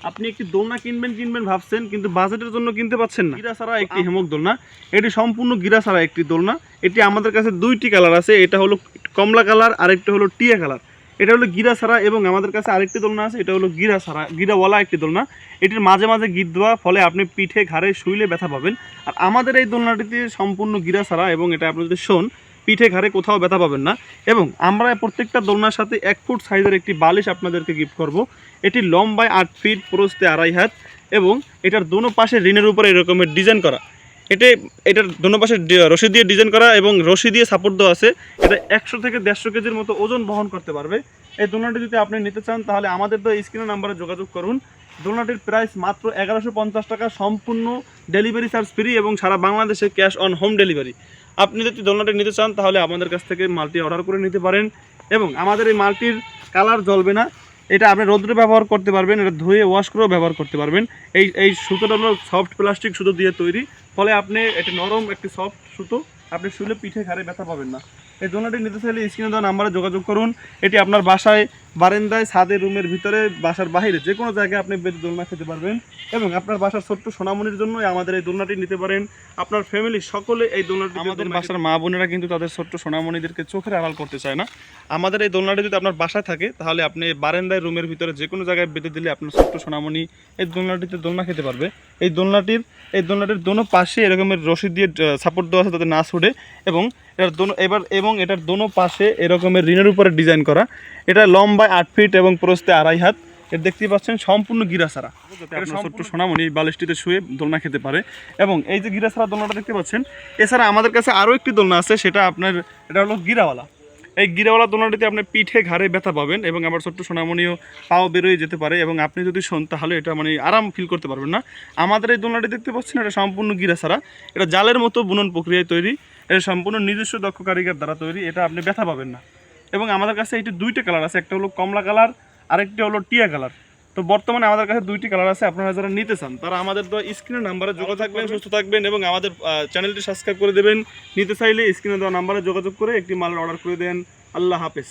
আপনি একটি দোলনা কিনবেন ভাবছেন, কিন্তু বাজেটের জন্য কিনতে পাচ্ছেন না। গিরা ছাড়া একটি হেমক দোলনা, এটি সম্পূর্ণ গিরা ছাড়া একটি দোলনা। এটি আমাদের কাছে দুইটি কালার আছে, এটা হলো কমলা কালার আর একটা হলো টিয়া কালার। এটা হলো গিরা ছাড়া, এবং আমাদের কাছে আরেকটি দোলনা আছে, এটা হলো গিরা ছাড়া, গিরাওয়ালা একটি দোলনা। এটির মাঝে মাঝে গিট দেওয়া, ফলে আপনি পিঠে ঘাড়ে শুইলে ব্যথা পাবেন। আর আমাদের এই দোলনাটিতে সম্পূর্ণ গিরা ছাড়া, এবং এটা আপনি যদি শোন পিঠে ঘাড়ে কোথাও ব্যথা পাবেন না। এবং আমরা প্রত্যেকটা দোলনার সাথে 1 ফুট সাইজের একটি বালিশ আপনাদেরকে গিফট করব। এটি লম্বায় 8 ফিট, প্রস্থে 2.5 হাত, এবং এটার দোনো পাশে রিনের উপরে এরকমের ডিজাইন করা। এটার দোনো পাশে রশি দিয়ে ডিজাইন করা এবং রশি দিয়ে সাপোর্ট দেওয়া আছে। এটা 100 থেকে 150 কেজির মতো ওজন বহন করতে পারবে। এই দোলনাটি যদি আপনি নিতে চান তাহলে আমাদের তো স্ক্রিনের নাম্বারে যোগাযোগ করুন। দোলনাটির প্রাইস মাত্র 1150 টাকা, সম্পূর্ণ ডেলিভারি চার্জ ফ্রি এবং সারা বাংলাদেশে ক্যাশ অন হোম ডেলিভারি। আপনি যদি দোলনাটি নিতে চান তাহলে আমাদের কাছ থেকে মালটি অর্ডার করে নিতে পারেন। এবং আমাদের এই মালটির কালার জ্বলবে না, এটা আপনি রোদ্রে ব্যবহার করতে পারবেন, এটা ধুয়ে ওয়াশ করেও ব্যবহার করতে পারবেন। এই সুতোটা হলো সফট প্লাস্টিক সুতো দিয়ে তৈরি, ফলে আপনি এটি নরম একটি সফট সুতো, আপনি শুলে পিঠে ঘাড়ে ব্যথা পাবেন না। এই দোলনাটি নিতে চাইলে স্ক্রিনে দেওয়া নাম্বারে যোগাযোগ করুন। এটি আপনার বাসায়, বারান্দায়, ছাদে, রুমের ভিতরে, বাসার বাইরে যে কোনো জায়গায় আপনি বেঁধে দোলনা খেতে পারবেন। এবং আপনার বাসার ছোট্ট সোনামণির জন্য আমাদের এই দোলনাটি নিতে পারেন। আপনার ফ্যামিলি সকলে এই দোলনাটি, আমাদের বাসার মা বোনেরা কিন্তু তাদের ছোট্ট সোনামণিদেরকে চোখের আড়াল করতে চায় না। আমাদের এই দোলনাটি যদি আপনার বাসায় থাকে তাহলে আপনি বারান্দায়, রুমের ভিতরে যে কোনো জায়গায় বেঁধে দিলে আপনার ছোট্ট সোনামণি এই দোলনাটিতে দোলনা খেতে পারবে। এই দোলনাটির দোনো পাশে এরকমের রশি দিয়ে সাপোর্ট দেওয়া আছে যাতে না ছুটে, এবং এটার দোনো পাশে এরকমের রিনের উপরে ডিজাইন করা। এটা লম্বায় 8 ফিট এবং প্রস্থে 2.5 হাত। এটা দেখতেই পাচ্ছেন সম্পূর্ণ গিরা ছাড়া, ছোট্ট সোনামণি বালিশটিতে শুয়ে দোলনা খেতে পারে। এবং এই যে গিরা ছাড়া দোলনাটা দেখতে পাচ্ছেন, এছাড়া আমাদের কাছে আরও একটি দোলনা আছে, এটা হলো গিরাওয়ালা। এই গিরাওয়ালা দোলনাটিতে আপনি পিঠে ঘাড়ে ব্যথা পাবেন, এবং আবার ছোট্ট সোনামণিও পাও বেরোয় যেতে পারে, এবং আপনি যদি শোন তাহলে এটা আরাম ফিল করতে পারবেন না। আমাদের এই দোলনাটি দেখতে পাচ্ছেন, এটা সম্পূর্ণ গিরা ছাড়া, এটা জালের মতো বুনন প্রক্রিয়ায় তৈরি, এটা সম্পূর্ণ নিজস্ব দক্ষ কারিগর দ্বারা তৈরি, এটা আপনি ব্যথা পাবেন না। এবং আমাদের কাছে এটি দুইটা কালার আছে, একটা হলো কমলা কালার, আরেকটি হলো টিয়া কালার। তো বর্তমানে আমাদের কাছে দুইটি কালার আছে, আপনারা যারা নিতে চান তারা আমাদের তো স্ক্রিনের নাম্বারে যোগাযোগ থাকবেন, সুস্থ থাকবেন, এবং আমাদের চ্যানেলটি সাবস্ক্রাইব করে দেবেন। নিতে চাইলে স্ক্রিনে দেওয়া নাম্বারে যোগাযোগ করে একটি মালের অর্ডার করে দেন। আল্লাহ হাফেজ।